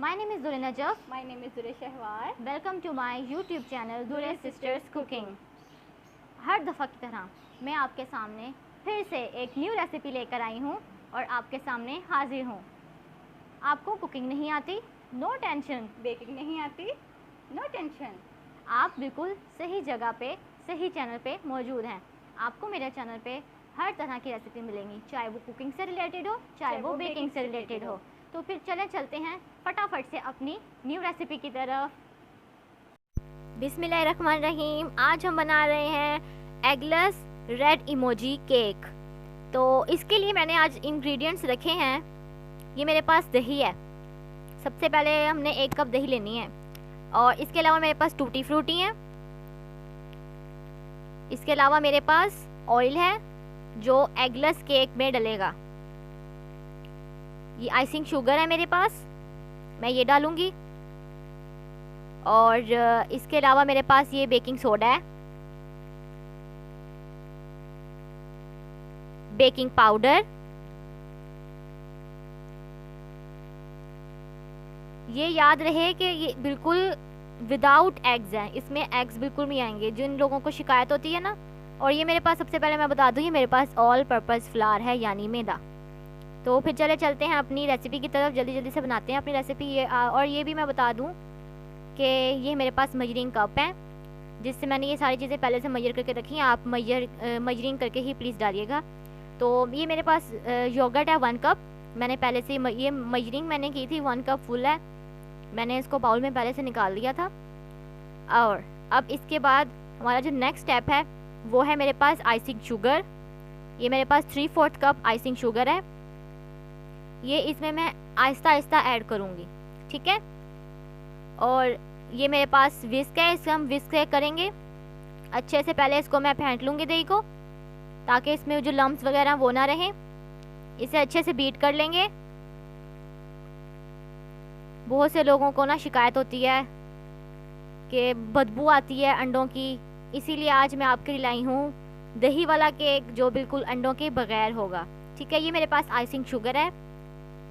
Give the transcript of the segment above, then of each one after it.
My name is Dure Najaf. My name is Dure Shahwar. Welcome to my YouTube channel Dure Sisters Cooking. हर दफ़ा की तरह मैं आपके सामने फिर से एक न्यू रेसिपी लेकर आई हूँ और आपके सामने हाजिर हूँ। आपको कुकिंग नहीं आती? No tension. बेकिंग नहीं आती? No tension. आप बिल्कुल सही जगह पे, सही चैनल पे मौजूद हैं। आपको मेरे चैनल पे हर तरह की रेसिपी मिलेंगी, चाहे वो कुकिंग से रिलेटेड हो, चाहे वो बेकिंग से रिलेटेड हो। तो फिर चलते हैं फटाफट से अपनी न्यू रेसिपी की तरफ। बिस्मिल्लाहिर्रहमानिर्रहीम। आज हम बना रहे हैं एगलेस रेड इमोजी केक। तो इसके लिए मैंने आज इंग्रेडिएंट्स रखे हैं। ये मेरे पास दही है। सबसे पहले हमने 1 कप दही लेनी है और इसके अलावा मेरे पास टूटी फ्रूटी है। इसके अलावा मेरे पास ऑयल है जो एगलेस केक में डलेगा। ये आइसिंग शुगर है मेरे पास, मैं ये डालूंगी। और इसके अलावा मेरे पास ये बेकिंग सोडा है, बेकिंग पाउडर, ये याद रहे कि ये बिल्कुल विदाउट एग्स हैं, इसमें एग्स बिल्कुल नहीं आएंगे। जिन लोगों को शिकायत होती है ना। और ये मेरे पास, सबसे पहले मैं बता दूं, ये मेरे पास ऑल पर्पस फ्लावर है यानी मैदा। तो फिर चलते हैं अपनी रेसिपी की तरफ। जल्दी से बनाते हैं अपनी रेसिपी। और ये भी मैं बता दूं कि ये मेरे पास मेजरिंग कप है जिससे मैंने ये सारी चीज़ें पहले से मेजर करके रखी हैं। आप मेजरिंग करके ही प्लीज़ डालिएगा। तो ये मेरे पास योगर्ट है 1 कप। मैंने पहले से ये मेजरिंग मैंने की थी, 1 कप फुल है। मैंने इसको बाउल में पहले से निकाल लिया था। और अब इसके बाद हमारा जो नेक्स्ट स्टेप है वो है मेरे पास आइसिंग शुगर। ये मेरे पास 3/4 कप आइसिंग शुगर है। ये इसमें मैं आहिस्ता आहिस्ता ऐड करूँगी, ठीक है। और ये मेरे पास विस्क है, इससे हम विस्क करेंगे अच्छे से। पहले इसको मैं फेंट लूँगी दही को ताकि इसमें जो लम्स वगैरह वो ना रहें। इसे अच्छे से बीट कर लेंगे। बहुत से लोगों को ना शिकायत होती है कि बदबू आती है अंडों की, इसीलिए आज मैं आपके लिए लाई हूँ दही वाला केक जो बिल्कुल अंडों के बगैर होगा, ठीक है। ये मेरे पास आइसिंग शुगर है,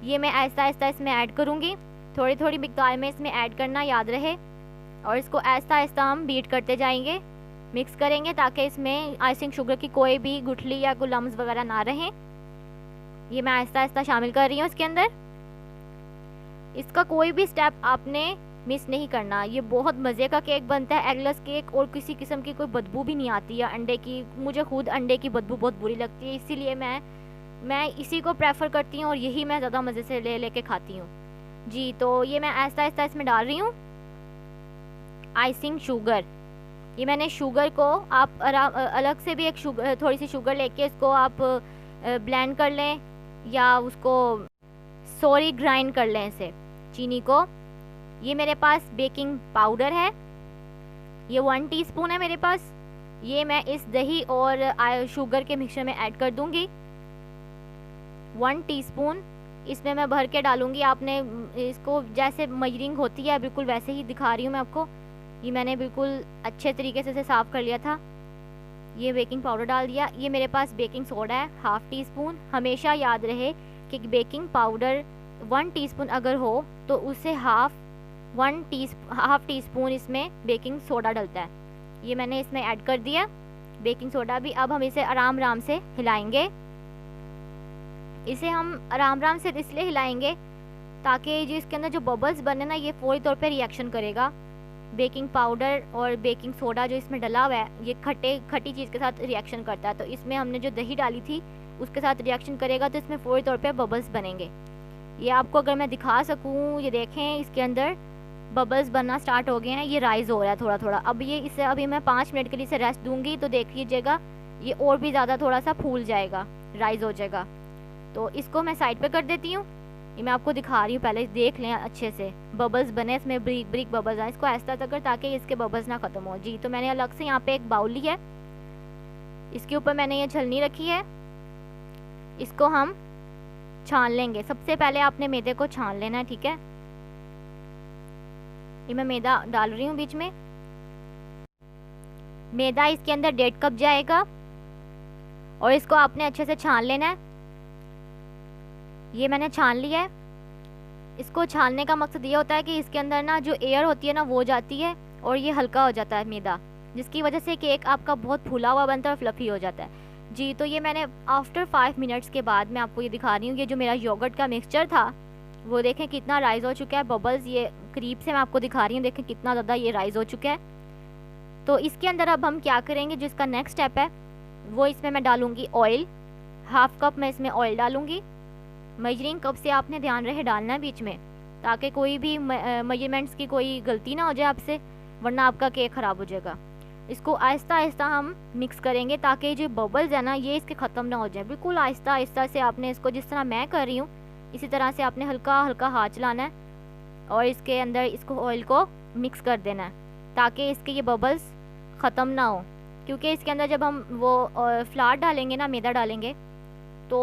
ये मैं आहिस्ता आहिस्ता इसमें ऐड करूँगी। थोड़ी थोड़ी मिकदार में इसमें ऐड करना याद रहे। और इसको आहिस्ता आहिस्ता हम बीट करते जाएंगे, मिक्स करेंगे ताकि इसमें आइसिंग शुगर की कोई भी गुठली या कोई लम्स वगैरह ना रहें। ये मैं आहिस्ता आहिस्ता शामिल कर रही हूँ इसके अंदर। इसका कोई भी स्टेप आपने मिस नहीं करना। ये बहुत मज़े का केक बनता है, एगलेस केक, और किसी किस्म की कोई बदबू भी नहीं आती है अंडे की। मुझे खुद अंडे की बदबू बहुत बुरी लगती है, इसीलिए मैं इसी को प्रेफर करती हूँ और यही मैं ज़्यादा मज़े से लेके खाती हूँ जी। तो ये मैं आहिस्ता आहिस्ता इसमें डाल रही हूँ आइसिंग शुगर। ये मैंने शुगर को, आप अलग से भी एक शुगर, थोड़ी सी शुगर लेके इसको आप ब्लेंड कर लें या उसको ग्राइंड कर लें इसे, चीनी को। ये मेरे पास बेकिंग पाउडर है, ये 1 टीस्पून है मेरे पास। ये मैं इस दही और शुगर के मिक्सचर में ऐड कर दूंगी। 1 टीस्पून इसमें मैं भर के डालूंगी। आपने इसको जैसे मेजरिंग होती है बिल्कुल वैसे ही दिखा रही हूँ मैं आपको। ये मैंने बिल्कुल अच्छे तरीके से इसे साफ़ कर लिया था। ये बेकिंग पाउडर डाल दिया। ये मेरे पास बेकिंग सोडा है 1/2 टीस्पून। हमेशा याद रहे कि बेकिंग पाउडर 1 टीस्पून अगर हो तो उससे हाफ टीस्पून इसमें बेकिंग सोडा डलता है। ये मैंने इसमें ऐड कर दिया बेकिंग सोडा भी। अब हम इसे आराम से हिलाएंगे। इसे हम आराम से इसलिए हिलाएंगे ताकि जो इसके अंदर जो बबल्स बने ना, ये फौरी तौर पे रिएक्शन करेगा। बेकिंग पाउडर और बेकिंग सोडा जो इसमें डला हुआ है ये खट्टी चीज़ के साथ रिएक्शन करता है। तो इसमें हमने जो दही डाली थी उसके साथ रिएक्शन करेगा तो इसमें फौरी तौर पे बबल्स बनेंगे। ये आपको अगर मैं दिखा सकूँ, ये देखें इसके अंदर बबल्स बनना स्टार्ट हो गए हैं। ये राइज़ हो रहा है थोड़ा थोड़ा। अब ये इसे अभी मैं 5 मिनट के लिए इसे रेस्ट दूंगी तो देख लीजिएगा ये और भी ज़्यादा थोड़ा सा फूल जाएगा, राइज़ हो जाएगा। तो इसको मैं साइड पे कर देती हूँ। ये मैं आपको दिखा रही हूँ, पहले देख लें अच्छे से। बबल्स बने, इसमें ब्रिक बबल्स आए। इसको ऐसा कर ताकि इसके बबल्स ना ख़त्म हो जी। तो मैंने अलग से यहाँ पे एक बाउल ली है, इसके ऊपर मैंने ये छलनी रखी है। इसको हम छान लेंगे। सबसे पहले आपने मैदे को छान लेना है, ठीक है। ये मैं मैदा डाल रही हूँ बीच में। मैदा इसके अंदर 1.5 कप जाएगा और इसको आपने अच्छे से छान लेना है। ये मैंने छान लिया है। इसको छानने का मकसद ये होता है कि इसके अंदर ना जो एयर होती है ना वो जाती है और ये हल्का हो जाता है मैदा, जिसकी वजह से केक आपका बहुत फूला हुआ बनता है और फ्लफ़ी हो जाता है। जी, तो ये मैंने आफ्टर 5 मिनट्स के बाद मैं आपको ये दिखा रही हूँ, ये जो मेरा योगर्ट का मिक्सचर था वो देखें कितना राइज़ हो चुका है। बबल्स ये करीब से मैं आपको दिखा रही हूँ, देखें कितना ज़्यादा ये राइज़ हो चुका है। तो इसके अंदर अब हम क्या करेंगे, जिसका नेक्स्ट स्टेप है वो इसमें मैं डालूँगी ऑयल। हाफ़ कप मैं इसमें ऑयल डालूँगी। मेजरिंग कप से आपने ध्यान रहे डालना है बीच में, ताकि कोई भी मेजरमेंट्स की कोई गलती ना हो जाए आपसे, वरना आपका केक ख़राब हो जाएगा। इसको आहिस्ता आहिस्ता हम मिक्स करेंगे ताकि जो बबल्स है ना ये इसके ख़त्म ना हो जाए। बिल्कुल आहिस्ता आहिस्ता से आपने इसको, जिस तरह मैं कर रही हूँ इसी तरह से आपने हल्का हल्का हाथ चलाना है और इसके अंदर इसको ऑयल को मिक्स कर देना है ताकि इसके ये बबल्स ख़त्म ना हो। क्योंकि इसके अंदर जब हम वो फ्लावर डालेंगे ना, मैदा डालेंगे, तो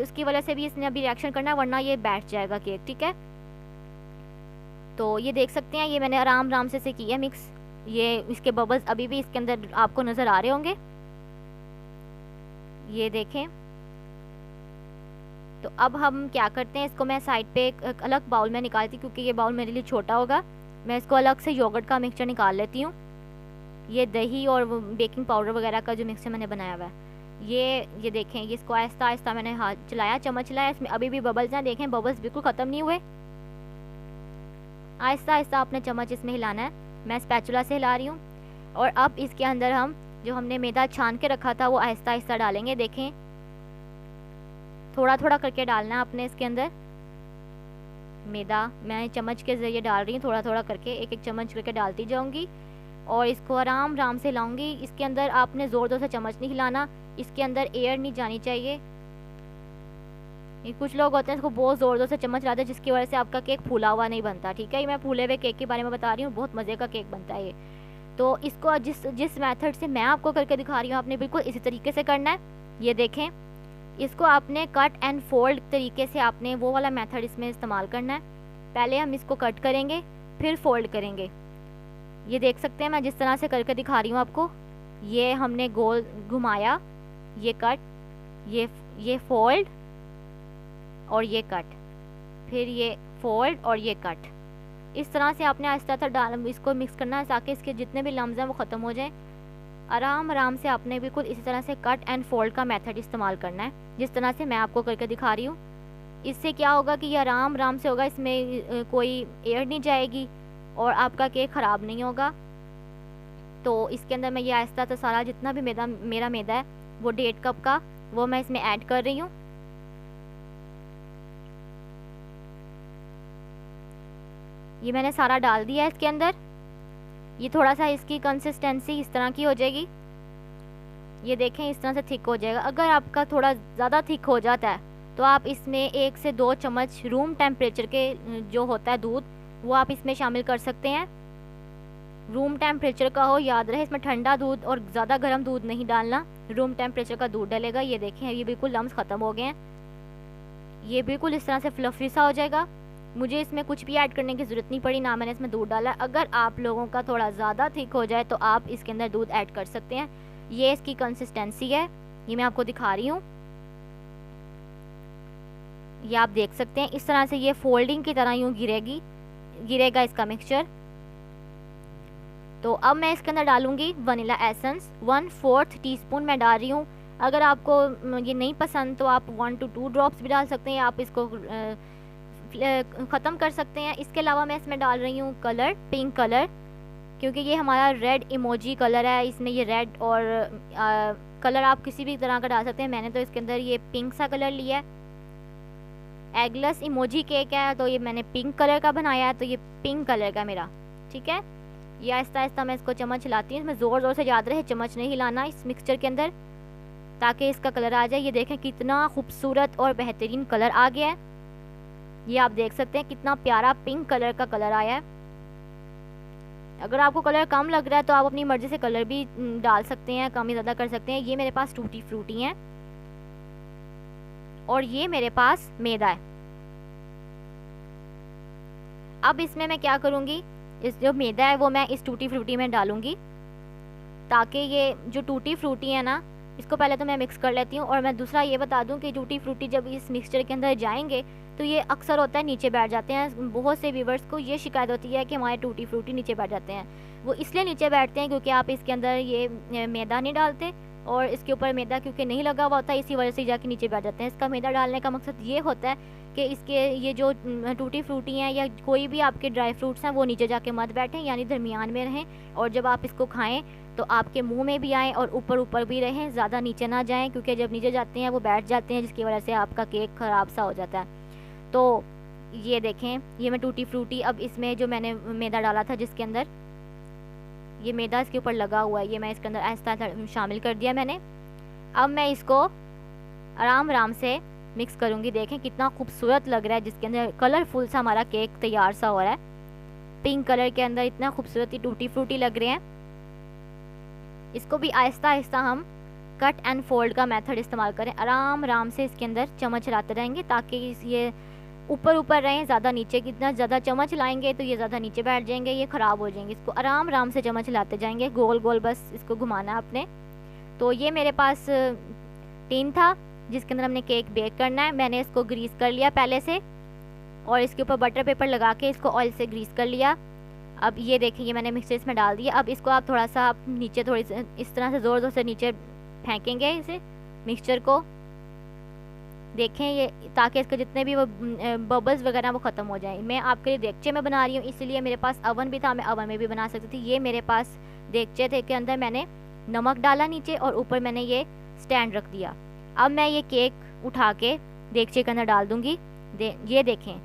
उसकी वजह से भी इसने अभी रिएक्शन करना है, वरना ये बैठ जाएगा केक। ठीक है, तो ये देख सकते हैं ये मैंने आराम आराम से किया मिक्स। ये इसके बबल्स अभी भी इसके अंदर आपको नज़र आ रहे होंगे, ये देखें। तो अब हम क्या करते हैं, इसको मैं साइड पे एक अलग बाउल में निकालती, क्योंकि ये बाउल मेरे लिए छोटा होगा। मैं इसको अलग से योगर्ट का मिक्सचर निकाल लेती हूँ। ये दही और बेकिंग पाउडर वगैरह का जो मिक्सचर मैंने बनाया हुआ है, ये देखें, ये इसको आहिस्ता आहिस्ता मैंने हाथ चलाया, चम्मच चलाया, इसमें अभी भी बबल्स हैं। देखें बबल्स बिल्कुल ख़त्म नहीं हुए। आहिस्ता आहिस्ता आपने चम्मच इसमें हिलाना है, मैं स्पैचुला से हिला रही हूँ। और अब इसके अंदर हम जो हमने मैदा छान के रखा था वो आहिस्ता आहिस्ता डालेंगे। देखें थोड़ा थोड़ा करके डालना है आपने इसके अंदर मैदा। मैं चम्मच के ज़रिए डाल रही हूँ, थोड़ा थोड़ा करके एक एक चम्मच करके डालती जाऊँगी और इसको आराम आराम से हिलाऊंगी। इसके अंदर आपने ज़ोर ज़ोर से चम्मच नहीं हिलाना, इसके अंदर एयर नहीं जानी चाहिए। ये कुछ लोग होते हैं इसको बहुत ज़ोर ज़ोर से चम्मच हिलाते हैं, जिसकी वजह से आपका केक फूला हुआ नहीं बनता। ठीक है, ये मैं फूले हुए केक के बारे में बता रही हूँ, बहुत मज़े का केक बनता है ये। तो इसको जिस मेथड से मैं आपको करके दिखा रही हूँ आपने बिल्कुल इसी तरीके से करना है। ये देखें, इसको आपने कट एंड फोल्ड तरीके से आपने वो वाला मेथड इसमें इस्तेमाल करना है। पहले हम इसको कट करेंगे फिर फोल्ड करेंगे। ये देख सकते हैं मैं जिस तरह से करके दिखा रही हूँ आपको। ये हमने गोल घुमाया, ये कट, ये फोल्ड और ये कट, फिर ये फोल्ड और ये कट। इस तरह से आपने आहिस्ता आहिस्ता इसको मिक्स करना है ताकि इसके जितने भी लम्स हैं वो ख़त्म हो जाएं। आराम आराम से आपने बिल्कुल इसी तरह से कट एंड फोल्ड का मेथड इस्तेमाल करना है, जिस तरह से मैं आपको करके दिखा रही हूँ। इससे क्या होगा कि ये आराम आराम से होगा, इसमें कोई एयर नहीं जाएगी और आपका केक ख़राब नहीं होगा। तो इसके अंदर मैं ये आहिस्ता तो सारा जितना भी मेरा मैदा है वो 1.5 कप का वो मैं इसमें ऐड कर रही हूँ। ये मैंने सारा डाल दिया है इसके अंदर। ये थोड़ा सा इसकी कंसिस्टेंसी इस तरह की हो जाएगी, ये देखें इस तरह से थिक हो जाएगा। अगर आपका थोड़ा ज़्यादा थिक हो जाता है तो आप इसमें 1 से 2 चम्मच रूम टेम्परेचर के जो होता है दूध वो आप इसमें शामिल कर सकते हैं। रूम टेम्परेचर का हो, याद रहे इसमें ठंडा दूध और ज़्यादा गर्म दूध नहीं डालना, रूम टेम्परेचर का दूध डलेगा। ये देखें ये बिल्कुल लम्स ख़त्म हो गए हैं, ये बिल्कुल इस तरह से फ्लफी सा हो जाएगा। मुझे इसमें कुछ भी ऐड करने की ज़रूरत नहीं पड़ी, ना मैंने इसमें दूध डाला। अगर आप लोगों का थोड़ा ज़्यादा थिक हो जाए तो आप इसके अंदर दूध ऐड कर सकते हैं। ये इसकी कंसिस्टेंसी है, ये मैं आपको दिखा रही हूँ। ये आप देख सकते हैं इस तरह से ये फोल्डिंग की तरह यूँ गिरेगा इसका मिक्सचर। तो अब मैं इसके अंदर डालूँगी वनीला एसेंस, 1/4 टीस्पून मैं डाल रही हूँ। अगर आपको ये नहीं पसंद तो आप 1 to 2 ड्रॉप्स भी डाल सकते हैं, आप इसको ख़त्म कर सकते हैं। इसके अलावा मैं इसमें डाल रही हूँ कलर, पिंक कलर, क्योंकि ये हमारा रेड इमोजी कलर है। इसमें ये रेड और कलर आप किसी भी तरह का डाल सकते हैं। मैंने तो इसके अंदर ये पिंक सा कलर लिया है। एगलेस इमोजी केक है तो ये मैंने पिंक कलर का बनाया है, तो ये पिंक कलर का मेरा। ठीक है, ये आहिस्ता आहिस्ता मैं इसको चम्मच हिलाती हूँ। इसमें ज़ोर ज़ोर से याद रहे चम्मच नहीं हिलाना इस मिक्सचर के अंदर, ताकि इसका कलर आ जाए। ये देखें कितना खूबसूरत और बेहतरीन कलर आ गया है। ये आप देख सकते हैं कितना प्यारा पिंक कलर का कलर आया है। अगर आपको कलर कम लग रहा है तो आप अपनी मर्ज़ी से कलर भी डाल सकते हैं, कम या ज़्यादा कर सकते हैं। ये मेरे पास टूटी फ्रूटी हैं और ये मेरे पास मैदा है। अब इसमें मैं क्या करूँगी, इस जो मैदा है वो मैं इस टूटी फ्रूटी में डालूँगी, ताकि ये जो टूटी फ्रूटी है ना इसको पहले तो मैं मिक्स कर लेती हूँ। और मैं दूसरा ये बता दूँ कि टूटी फ्रूटी जब इस मिक्सचर के अंदर जाएंगे तो ये अक्सर होता है नीचे बैठ जाते हैं। बहुत से व्यूवर्स को ये शिकायत होती है कि हमारे टूटी फ्रूटी नीचे बैठ जाते हैं। वो इसलिए नीचे बैठते हैं क्योंकि आप इसके अंदर ये मैदा नहीं डालते, और इसके ऊपर मैदा क्योंकि नहीं लगा हुआ होता है, इसी वजह से जाके नीचे बैठ जाते हैं। इसका मैदा डालने का मकसद ये होता है कि इसके ये जो टूटी फ्रूटी हैं या कोई भी आपके ड्राई फ्रूट्स हैं वो नीचे जाके मत बैठें, यानी दरमियान में रहें, और जब आप इसको खाएं तो आपके मुंह में भी आएँ और ऊपर ऊपर भी रहें, ज़्यादा नीचे ना जाएं, क्योंकि जब नीचे जाते हैं वो बैठ जाते हैं, जिसकी वजह से आपका केक ख़राब सा हो जाता है। तो ये देखें, ये मैं टूटी फ्रूटी अब इसमें जो मैंने मैदा डाला था जिसके अंदर ये मैदा इसके ऊपर लगा हुआ है, ये मैं इसके अंदर आहिस्ता शामिल कर दिया मैंने। अब मैं इसको आराम आराम से मिक्स करूँगी। देखें कितना खूबसूरत लग रहा है, जिसके अंदर कलरफुल सा हमारा केक तैयार सा हो रहा है। पिंक कलर के अंदर इतना खूबसूरत टूटी फ्रूटी लग रहे हैं। इसको भी आहिस्ता आहिस्ता हम कट एंड फोल्ड का मेथड इस्तेमाल करें। आराम आराम से इसके अंदर चम्मच लाते रहेंगे ताकि ये ऊपर ऊपर रहें, ज़्यादा नीचे। कितना ज़्यादा चम्मच लाएंगे तो ये ज़्यादा नीचे बैठ जाएंगे, ये ख़राब हो जाएंगे। इसको आराम आराम से चम्मच लाते जाएंगे, गोल गोल बस इसको घुमाना है आपने। तो ये मेरे पास टिन था जिसके अंदर हमने केक बेक करना है। मैंने इसको ग्रीस कर लिया पहले से, और इसके ऊपर बटर पेपर लगा के इसको ऑयल से ग्रीस कर लिया। अब ये देखें, ये मैंने मिक्सर इसमें डाल दिया। अब इसको आप थोड़ा सा आप नीचे थोड़ी इस तरह से ज़ोर ज़ोर से नीचे फेंकेंगे इसे मिक्सचर को। देखें ये, ताकि इसके जितने भी वो बबल्स वगैरह वो ख़त्म हो जाए। मैं आपके लिए देगचे में बना रही हूँ, इसलिए मेरे पास अवन भी था, मैं अवन में भी बना सकती थी। ये मेरे पास देगचे थे के अंदर मैंने नमक डाला नीचे, और ऊपर मैंने ये स्टैंड रख दिया। अब मैं ये केक उठा के देगचे के अंदर डाल दूँगी। ये देखें,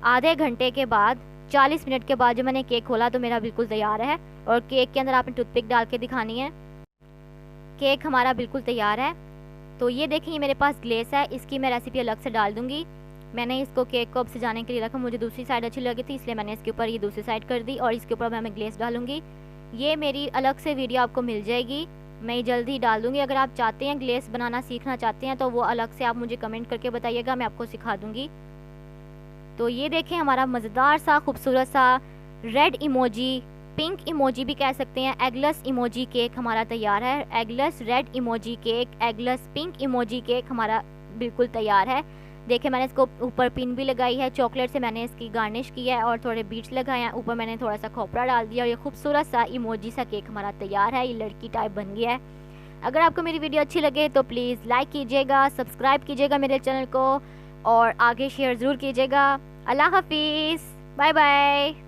आधे घंटे के बाद 40 मिनट के बाद जब मैंने केक खोला तो मेरा बिल्कुल तैयार है। और केक के अंदर आपने टूथपिक डाल के दिखानी है। केक हमारा बिल्कुल तैयार है। तो ये देखें, ये मेरे पास ग्लेस है, इसकी मैं रेसिपी अलग से डाल दूँगी। मैंने इसको केक को अब सजाने के लिए रखा, मुझे दूसरी साइड अच्छी लगी थी इसलिए मैंने इसके ऊपर ये दूसरी साइड कर दी, और इसके ऊपर मैं ग्लेस डालूँगी। ये मेरी अलग से वीडियो आपको मिल जाएगी, मैं ये जल्द ही डाल दूँगी। अगर आप चाहते हैं ग्लेस बनाना सीखना चाहते हैं तो वो अलग से आप मुझे कमेंट करके बताइएगा, मैं आपको सिखा दूँगी। तो ये देखें, हमारा मज़ेदार सा खूबसूरत सा रेड इमोजी, पिंक इमोजी भी कह सकते हैं, एगलेस इमोजी केक हमारा तैयार है। Eggless red emoji cake, eggless pink emoji cake हमारा बिल्कुल तैयार है। देखें, मैंने इसको ऊपर पिन भी लगाई है, चॉकलेट से मैंने इसकी गार्निश की है और थोड़े बीट्स लगाए हैं। ऊपर मैंने थोड़ा सा खोपरा डाल दिया, और ये खूबसूरत सा इमोजी सा केक हमारा तैयार है। ये लड़की टाइप बन गया है। अगर आपको मेरी वीडियो अच्छी लगे तो प्लीज़ लाइक कीजिएगा, सब्सक्राइब कीजिएगा मेरे चैनल को, और आगे शेयर ज़रूर कीजिएगा। अल्लाह हाफिज़, बाय बाय।